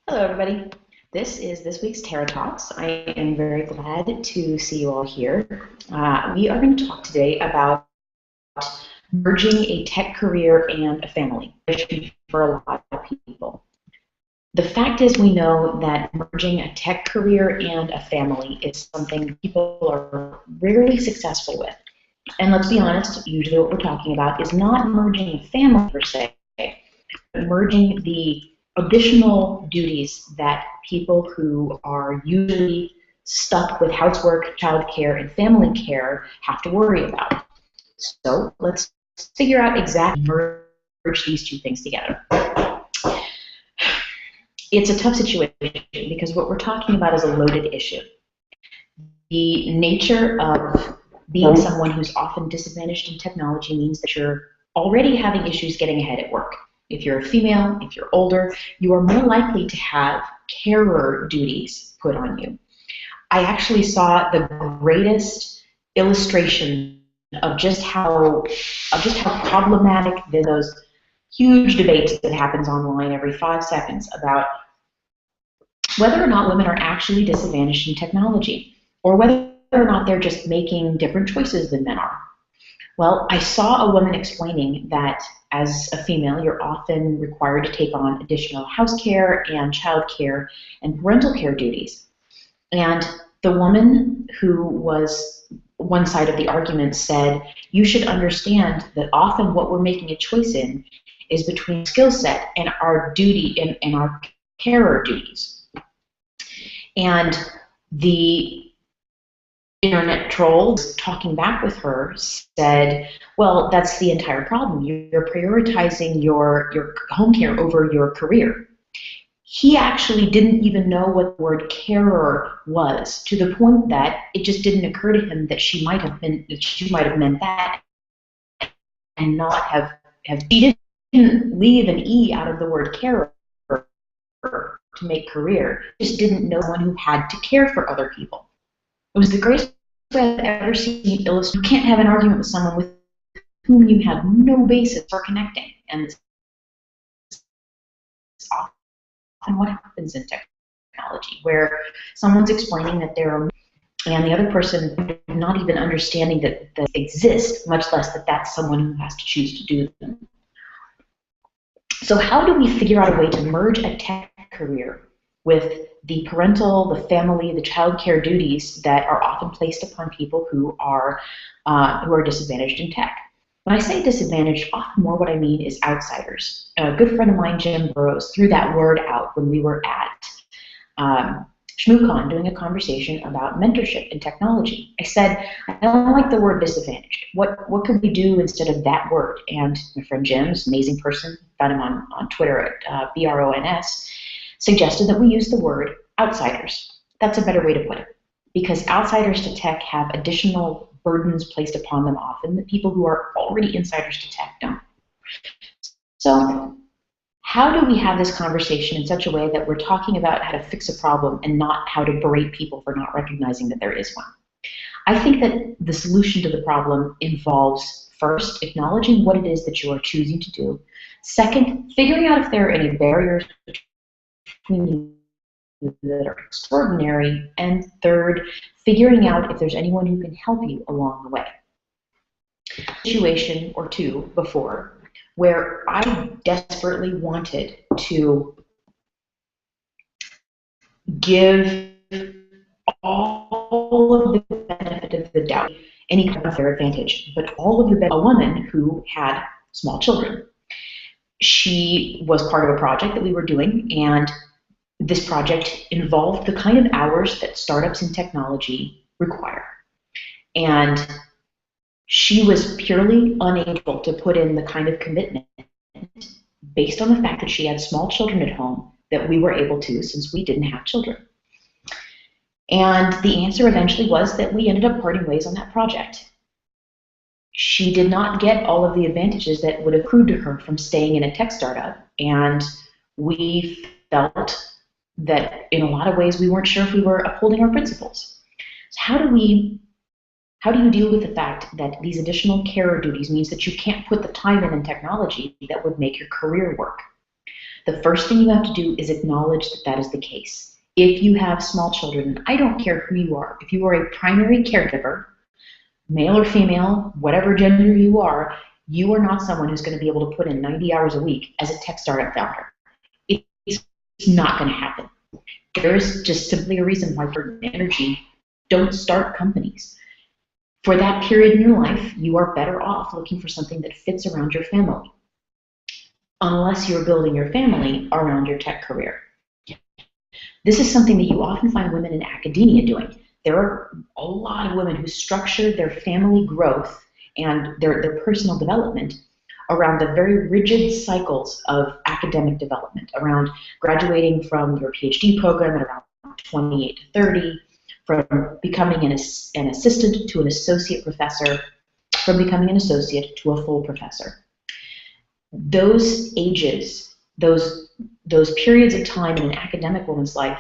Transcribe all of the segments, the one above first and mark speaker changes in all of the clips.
Speaker 1: Hello, everybody. This is this week's Terra Talks. I am very glad to see you all here. We are going to talk today about merging a tech career and a family, issue for a lot of people. The fact is, we know that merging a tech career and a family is something people are rarely successful with. And let's be honest, usually what we're talking about is not merging a family per se, but merging the additional duties that people who are usually stuck with housework, childcare, and family care have to worry about. So let's figure out exactly merge these two things together. It's a tough situation because what we're talking about is a loaded issue. The nature of being someone who's often disadvantaged in technology means that you're already having issues getting ahead at work. If you're a female, if you're older, you are more likely to have carer duties put on you. I actually saw the greatest illustration of just how problematic those huge debates that happens online every 5 seconds about whether or not women are actually disadvantaged in technology, or whether or not they're just making different choices than men are. Well, I saw a woman explaining that as a female, you're often required to take on additional house care and child care and parental care duties. And the woman who was one side of the argument said, you should understand that often what we're making a choice in is between skill set and our duty and our carer duties. And the internet trolls talking back with her said, well, that's the entire problem. You're prioritizing your home care over your career. He actually didn't even know what the word carer was, to the point that it just didn't occur to him that she might have meant that and not have he didn't leave an E out of the word carer to make career. He just didn't know someone who had to care for other people. It was the greatest way I've ever seen illustrate. You can't have an argument with someone with whom you have no basis for connecting. And it's often what happens in technology, where someone's explaining that there are, and the other person not even understanding that they exist, much less that that's someone who has to choose to do them. So how do we figure out a way to merge a tech career with the parental, the family, the child care duties that are often placed upon people who are disadvantaged in tech? When I say disadvantaged, often more what I mean is outsiders. A good friend of mine, Jim Burrows, threw that word out when we were at ShmooCon doing a conversation about mentorship in technology. I said, I don't like the word disadvantaged. What could we do instead of that word? And my friend Jim's an amazing person, found him on Twitter at BRONS, suggested that we use the word outsiders. That's a better way to put it, because outsiders to tech have additional burdens placed upon them often that people who are already insiders to tech don't. So how do we have this conversation in such a way that we're talking about how to fix a problem and not how to berate people for not recognizing that there is one? I think that the solution to the problem involves, first, acknowledging what it is that you are choosing to do. Second, figuring out if there are any barriers between you that are extraordinary. And third, figuring out if there's anyone who can help you along the way. Situation or two before where I desperately wanted to give all of the benefit of the doubt, any kind of fair advantage, but all of the benefit, a woman who had small children. She was part of a project that we were doing, and this project involved the kind of hours that startups in technology require. And she was purely unable to put in the kind of commitment based on the fact that she had small children at home that we were able to, since we didn't have children. And the answer eventually was that we ended up parting ways on that project. She did not get all of the advantages that would have accrued to her from staying in a tech startup, and we felt that in a lot of ways we weren't sure if we were upholding our principles. So how do you deal with the fact that these additional carer duties means that you can't put the time in technology that would make your career work? The first thing you have to do is acknowledge that that is the case. If you have small children, I don't care who you are, if you are a primary caregiver, male or female, whatever gender you are not someone who's going to be able to put in 90 hours a week as a tech startup founder. It's not going to happen. There is just simply a reason why for energy don't start companies. For that period in your life, you are better off looking for something that fits around your family, unless you're building your family around your tech career. This is something that you often find women in academia doing. There are a lot of women who structure their family growth and their personal development around the very rigid cycles of academic development, around graduating from your PhD program at around 28 to 30, from becoming an assistant to an associate professor, from becoming an associate to a full professor. Those ages, those periods of time in an academic woman's life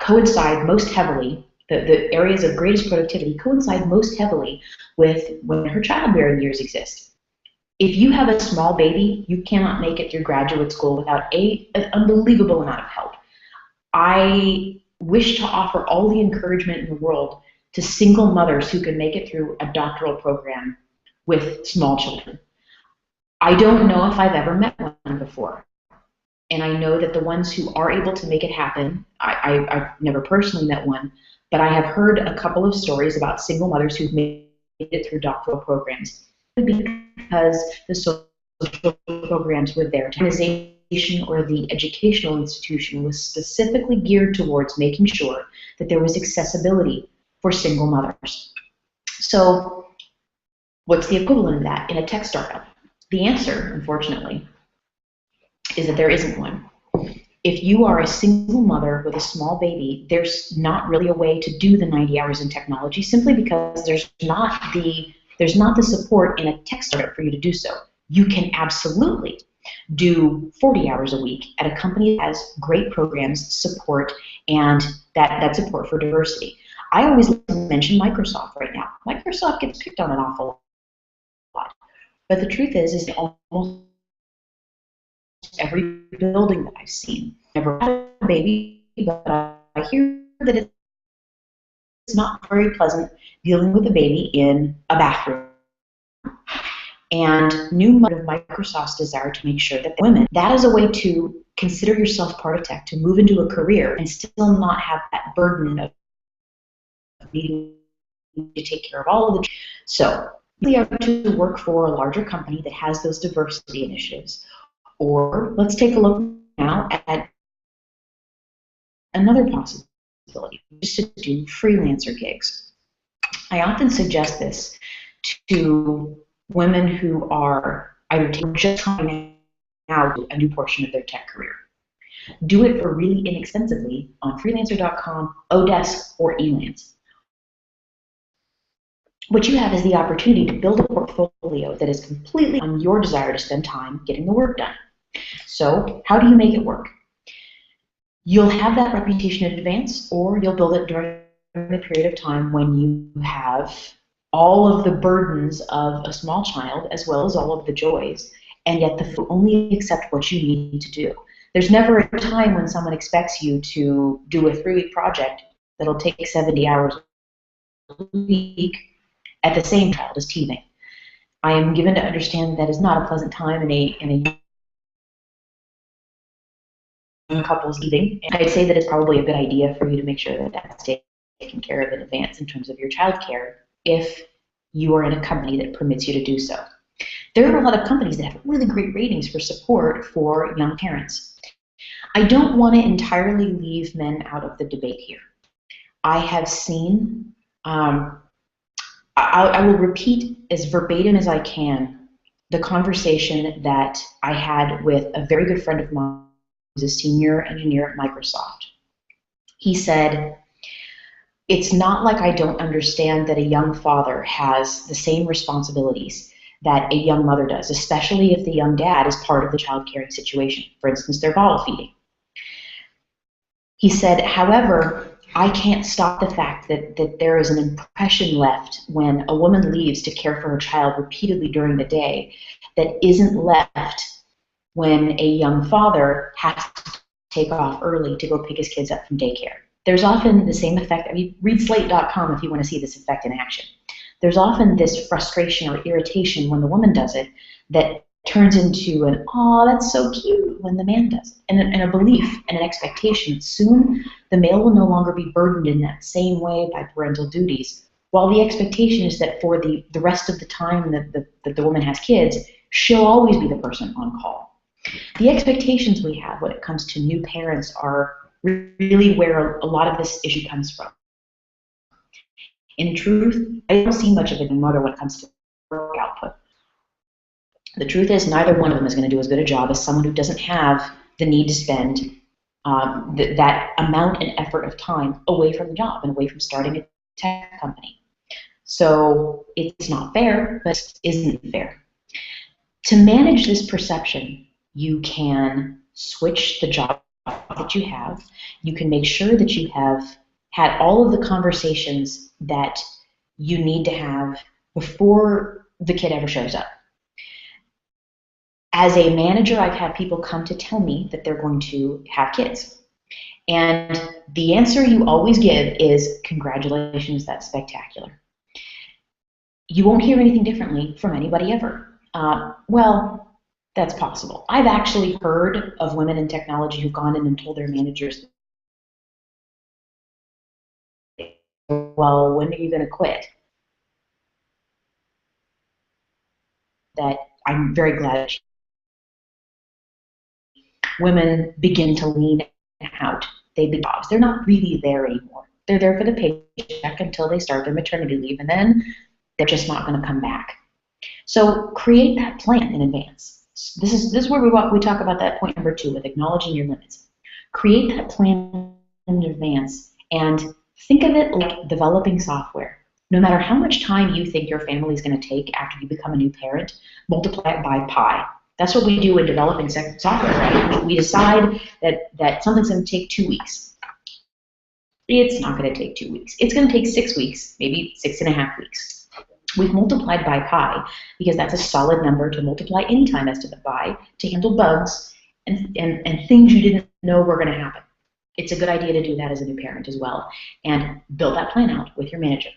Speaker 1: coincide most heavily, the areas of greatest productivity coincide most heavily with when her childbearing years exist. If you have a small baby, you cannot make it through graduate school without an unbelievable amount of help. I wish to offer all the encouragement in the world to single mothers who can make it through a doctoral program with small children. I don't know if I've ever met one before. And I know that the ones who are able to make it happen, I've never personally met one, but I have heard a couple of stories about single mothers who've made it through doctoral programs because the social programs were there. The organization or the educational institution was specifically geared towards making sure that there was accessibility for single mothers. So what's the equivalent of that in a tech startup? The answer, unfortunately, is that there isn't one. If you are a single mother with a small baby, there's not really a way to do the 90 hours in technology simply because there's not the support in a tech startup for you to do so. You can absolutely do 40 hours a week at a company that has great programs, support, and that support for diversity. I always like to mention Microsoft right now. Microsoft gets picked on an awful lot. But the truth is almost every building that I've seen, never had a baby, but I hear that it's not very pleasant dealing with a baby in a bathroom. And new of Microsoft's desire to make sure that women, that is a way to consider yourself part of tech, to move into a career and still not have that burden of needing to take care of all of the. So we are to work for a larger company that has those diversity initiatives. Or let's take a look now at another possibility, just to do freelancer gigs. I often suggest this to women who are either just trying out a new portion of their tech career. Do it for really inexpensively on freelancer.com, Odesk, or Elance. What you have is the opportunity to build a portfolio that is completely on your desire to spend time getting the work done. So how do you make it work? You'll have that reputation in advance, or you'll build it during the period of time when you have all of the burdens of a small child as well as all of the joys, and yet only accept what you need to do. There's never a time when someone expects you to do a 3-week project that'll take 70 hours a week at the same child as teething. I am given to understand that is not a pleasant time in a couple's teething, and I'd say that it's probably a good idea for you to make sure that that's taken care of in advance in terms of your child care if you are in a company that permits you to do so. There are a lot of companies that have really great ratings for support for young parents. I don't want to entirely leave men out of the debate here. I have seen, I will repeat as verbatim as I can the conversation that I had with a very good friend of mine who's a senior engineer at Microsoft. He said, it's not like I don't understand that a young father has the same responsibilities that a young mother does, especially if the young dad is part of the child caring situation. For instance, they're bottle feeding. He said, however, I can't stop the fact that there is an impression left when a woman leaves to care for her child repeatedly during the day that isn't left when a young father has to take off early to go pick his kids up from daycare. There's often the same effect. I mean, read slate.com if you want to see this effect in action. There's often this frustration or irritation when the woman does it that turns into an, oh, that's so cute when the man does it, and a belief and an expectation that soon the male will no longer be burdened in that same way by parental duties, while the expectation is that for the rest of the time that the woman has kids, she'll always be the person on call. The expectations we have when it comes to new parents are really where a lot of this issue comes from. In truth, I don't see much of a mother when it comes to work output. The truth is neither one of them is going to do as good a job as someone who doesn't have the need to spend that amount and effort of time away from the job and away from starting a tech company. So it's not fair, but it isn't fair. To manage this perception, you can switch the job that you have. You can make sure that you have had all of the conversations that you need to have before the kid ever shows up. As a manager, I've had people come to tell me that they're going to have kids. And the answer you always give is, congratulations, that's spectacular. You won't hear anything differently from anybody ever. Well, that's possible. I've actually heard of women in technology who've gone in and told their managers, well, when are you going to quit? That I'm very glad women begin to lean out. They begin jobs. They're not really there anymore. They're there for the paycheck until they start their maternity leave, and then they're just not going to come back. So create that plan in advance. This is where we talk about that point number 2 with acknowledging your limits. Create that plan in advance and think of it like developing software. No matter how much time you think your family is going to take after you become a new parent, multiply it by pi. That's what we do in developing software, right? We decide that something's going to take 2 weeks. It's not going to take 2 weeks. It's going to take 6 weeks, maybe 6.5 weeks. We've multiplied by pi because that's a solid number to multiply any time estimate by to handle bugs and things you didn't know were going to happen. It's a good idea to do that as a new parent as well and build that plan out with your manager.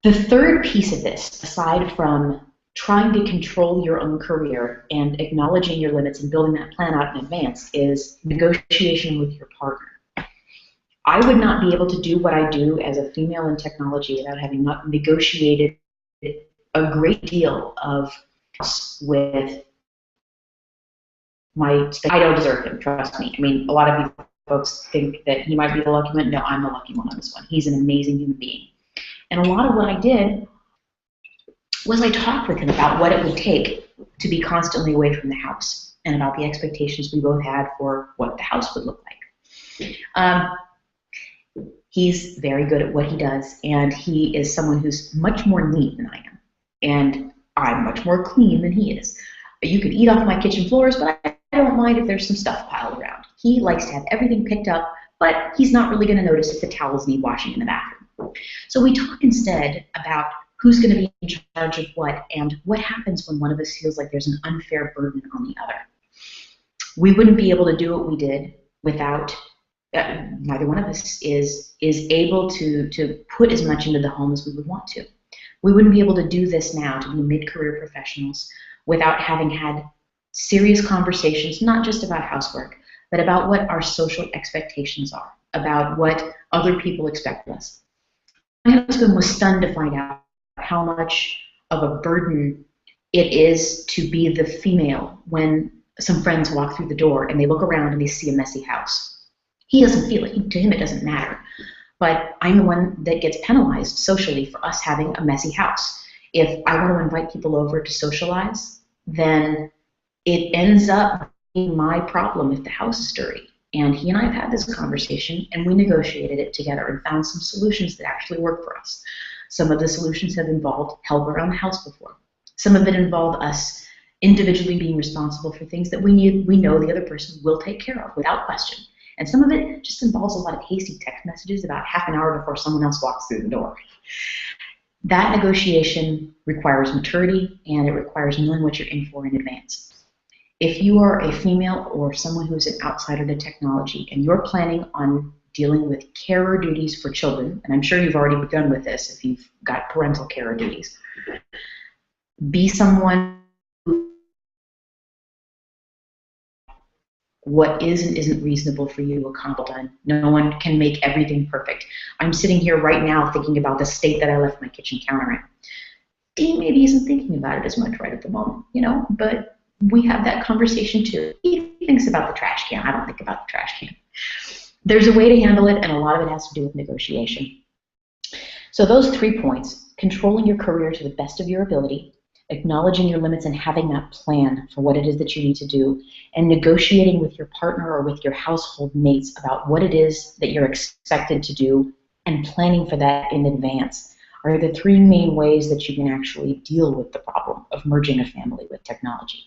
Speaker 1: The third piece of this, aside from trying to control your own career and acknowledging your limits and building that plan out in advance, is negotiation with your partner. I would not be able to do what I do as a female in technology without having not negotiated a great deal of with my. I don't deserve him, trust me. I mean, a lot of you folks think that he might be the lucky one. No, I'm the lucky one on this one. He's an amazing human being. And a lot of what I did was I talked with him about what it would take to be constantly away from the house and about the expectations we both had for what the house would look like. He's very good at what he does, and he is someone who's much more neat than I am, and I'm much more clean than he is. You could eat off my kitchen floors, but I don't mind if there's some stuff piled around. He likes to have everything picked up, but he's not really going to notice if the towels need washing in the bathroom. So we talk instead about who's going to be in charge of what and what happens when one of us feels like there's an unfair burden on the other. We wouldn't be able to do what we did without neither one of us is able to put as much into the home as we would want to. We wouldn't be able to do this now, to be mid-career professionals, without having had serious conversations, not just about housework, but about what our social expectations are, about what other people expect of us. My husband was stunned to find out how much of a burden it is to be the female when some friends walk through the door and they look around and they see a messy house. He doesn't feel it. To him, it doesn't matter. But I'm the one that gets penalized socially for us having a messy house. If I want to invite people over to socialize, then it ends up being my problem if the house is dirty. And he and I have had this conversation, and we negotiated it together and found some solutions that actually work for us. Some of the solutions have involved help around the house before. Some of it involved us individually being responsible for things that we know the other person will take care of without question. And some of it just involves a lot of hasty text messages about half an hour before someone else walks through the door. That negotiation requires maturity, and it requires knowing what you're in for in advance. if you are a female or someone who is an outsider to technology and you're planning on dealing with carer duties for children, and I'm sure you've already begun with this if you've got parental carer duties, be someone who what is and isn't reasonable for you to accomplish. No one can make everything perfect. I'm sitting here right now thinking about the state that I left my kitchen counter in. Dean maybe isn't thinking about it as much right at the moment, but we have that conversation too. He thinks about the trash can. I don't think about the trash can. There's a way to handle it, and a lot of it has to do with negotiation. So those 3 points: controlling your career to the best of your ability, acknowledging your limits and having that plan for what it is that you need to do, and negotiating with your partner or with your household mates about what it is that you're expected to do and planning for that in advance are the 3 main ways that you can actually deal with the problem of merging a family with technology.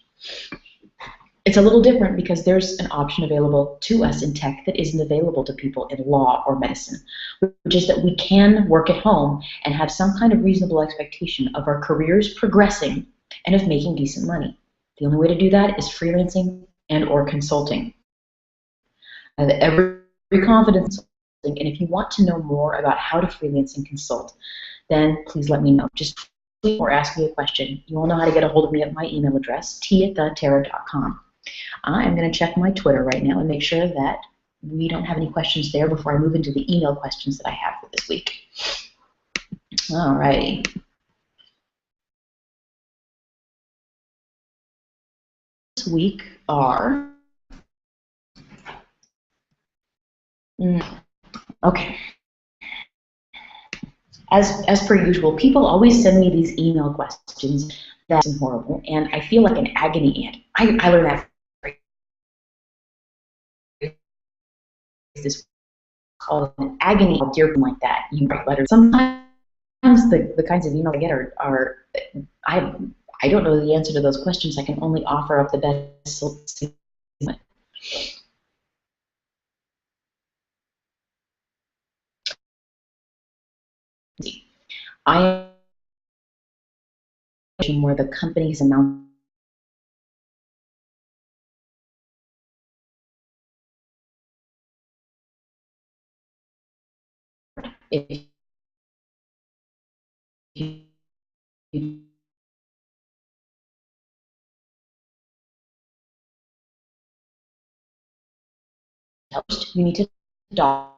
Speaker 1: It's a little different because there's an option available to us in tech that isn't available to people in law or medicine, which is that we can work at home and have some kind of reasonable expectation of our careers progressing and of making decent money. The only way to do that is freelancing and or consulting. Every confidence, and if you want to know more about how to freelance and consult, then please let me know. Just tweet or ask me a question. You all know how to get a hold of me at my email address, t@theterror.com. I'm going to check my Twitter right now and make sure that we don't have any questions there before I move into the email questions that I have for this week. All righty. This week are... Okay. As per usual, people always send me these email questions that's horrible, and I feel like an agony ant. I learned that this called an agony dear like that. You write letters. Sometimes the kinds of emails I get are I don't know the answer to those questions. I can only offer up the best solution. I am where the companies announce if you host, you need to document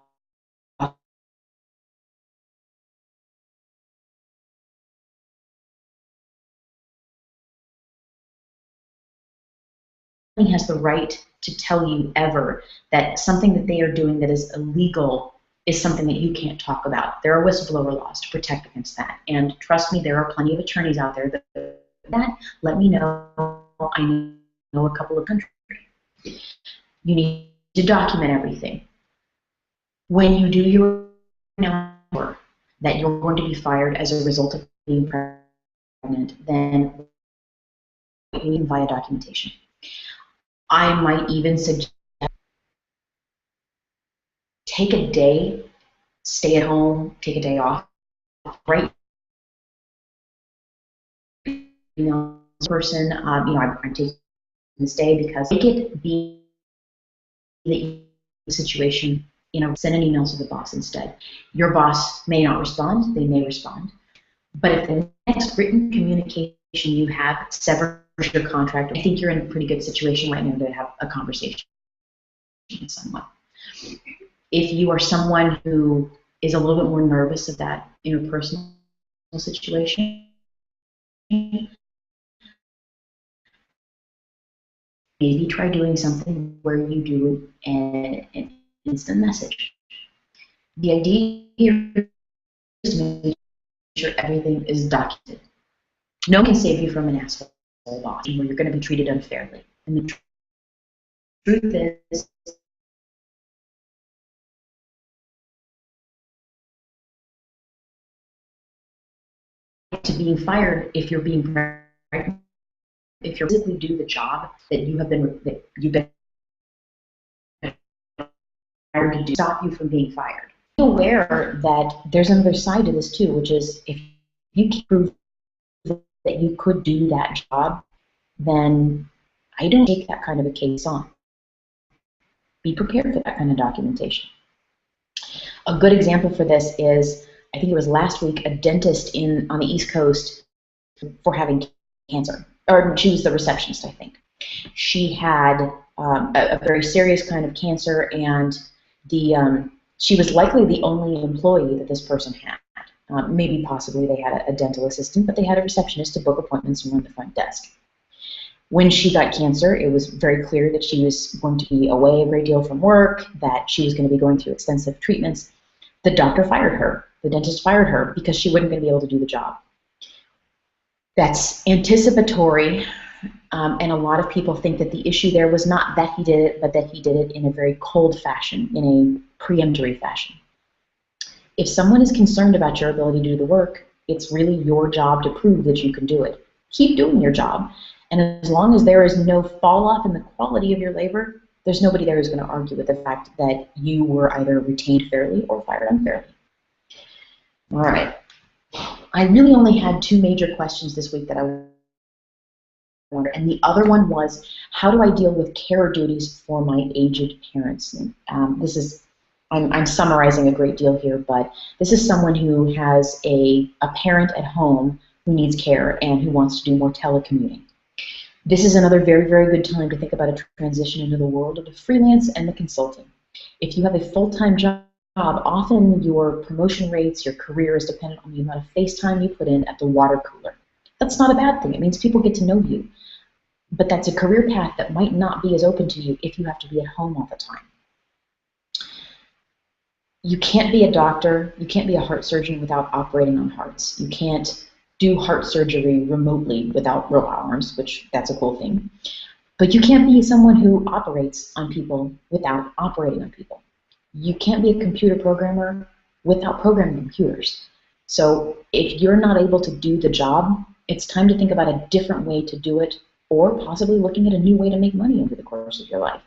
Speaker 1: has the right to tell you ever that something that they are doing that is illegal is something that you can't talk about. There are whistleblower laws to protect against that. And trust me, there are plenty of attorneys out there that let me know. I know a couple of countries. You need to document everything. When you do your number that you're going to be fired as a result of being pregnant, then you need via documentation. I might even suggest take a day, stay at home, take a day off, right? Person, I'm taking this day because make it be the situation. Send an email to the boss instead. Your boss may not respond; they may respond. But if the next written communication you have severs your contract, I think you're in a pretty good situation right now to have a conversation with someone. If you are someone who is a little bit more nervous of that interpersonal situation, maybe try doing something where you do an instant message. The idea here is to make sure everything is documented. No one can save you from an asshole boss where you're going to be treated unfairly. And the truth is, to being fired if you're being pregnant, if you physically do the job that you've been hired to do, stop you from being fired. Be aware that there's another side to this too, which is if you can prove that you could do that job, then I don't take that kind of a case on. Be prepared for that kind of documentation. A good example for this is, I think it was last week, a dentist on the East Coast for having cancer, or she was the receptionist, I think. She had a very serious kind of cancer, and she was likely the only employee that this person had. Maybe possibly they had a dental assistant, but they had a receptionist to book appointments and run the front desk. When she got cancer, it was very clear that she was going to be away a great deal from work, that she was going to be going through extensive treatments. The doctor fired her. The dentist fired her because she wasn't going to be able to do the job. That's anticipatory, and a lot of people think that the issue there was not that he did it, but that he did it in a very cold fashion, in a preemptory fashion. If someone is concerned about your ability to do the work, it's really your job to prove that you can do it. Keep doing your job. And as long as there is no fall off in the quality of your labor, there's nobody there who's going to argue with the fact that you were either retained fairly or fired unfairly. All right. I really only had 2 major questions this week that I wondered, and the other one was, how do I deal with care duties for my aged parents? And, I'm summarizing a great deal here, but this is someone who has a parent at home who needs care and who wants to do more telecommuting. This is another very, very good time to think about a transition into the world of the freelance and the consulting. If you have a full-time job, often your promotion rates, your career is dependent on the amount of face time you put in at the water cooler. That's not a bad thing. It means people get to know you. But that's a career path that might not be as open to you if you have to be at home all the time. You can't be a doctor, you can't be a heart surgeon without operating on hearts. You can't do heart surgery remotely without real arms, which that's a cool thing. But you can't be someone who operates on people without operating on people. You can't be a computer programmer without programming computers. So if you're not able to do the job, it's time to think about a different way to do it, or possibly looking at a new way to make money over the course of your life.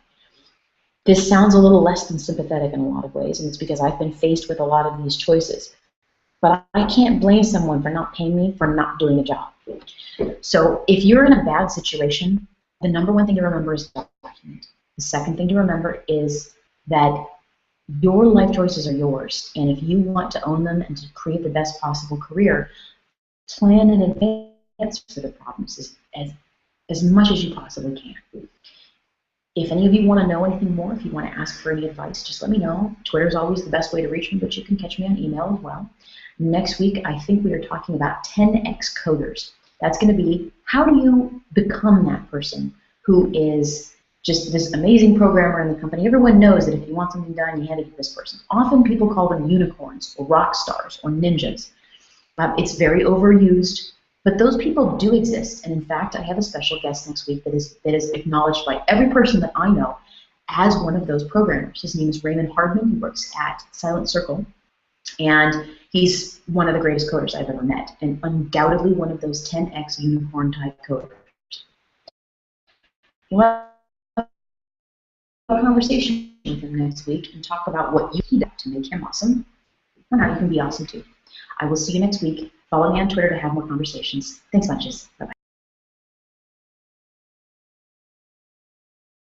Speaker 1: This sounds a little less than sympathetic in a lot of ways, and it's because I've been faced with a lot of these choices. But I can't blame someone for not paying me for not doing a job. So if you're in a bad situation, the number one thing to remember is document. The second thing to remember is that your life choices are yours, and if you want to own them and to create the best possible career, plan in advance for the problems as much as you possibly can. If any of you want to know anything more, if you want to ask for any advice, just let me know. Twitter is always the best way to reach me, but you can catch me on email as well. Next week, I think we are talking about 10x coders. That's going to be, how do you become that person who is just this amazing programmer in the company? Everyone knows that if you want something done, you hand it to this person. Often people call them unicorns or rock stars or ninjas. It's very overused, but those people do exist. And in fact, I have a special guest next week that is acknowledged by every person that I know as one of those programmers. His name is Raymond Hardman. He works at Silent Circle. And he's one of the greatest coders I've ever met, and undoubtedly one of those 10x unicorn-type coders. We'll have a conversation with him next week and talk about what you can do to make him awesome, and how you can be awesome too. I will see you next week. Follow me on Twitter to have more conversations. Thanks bunches. Bye-bye.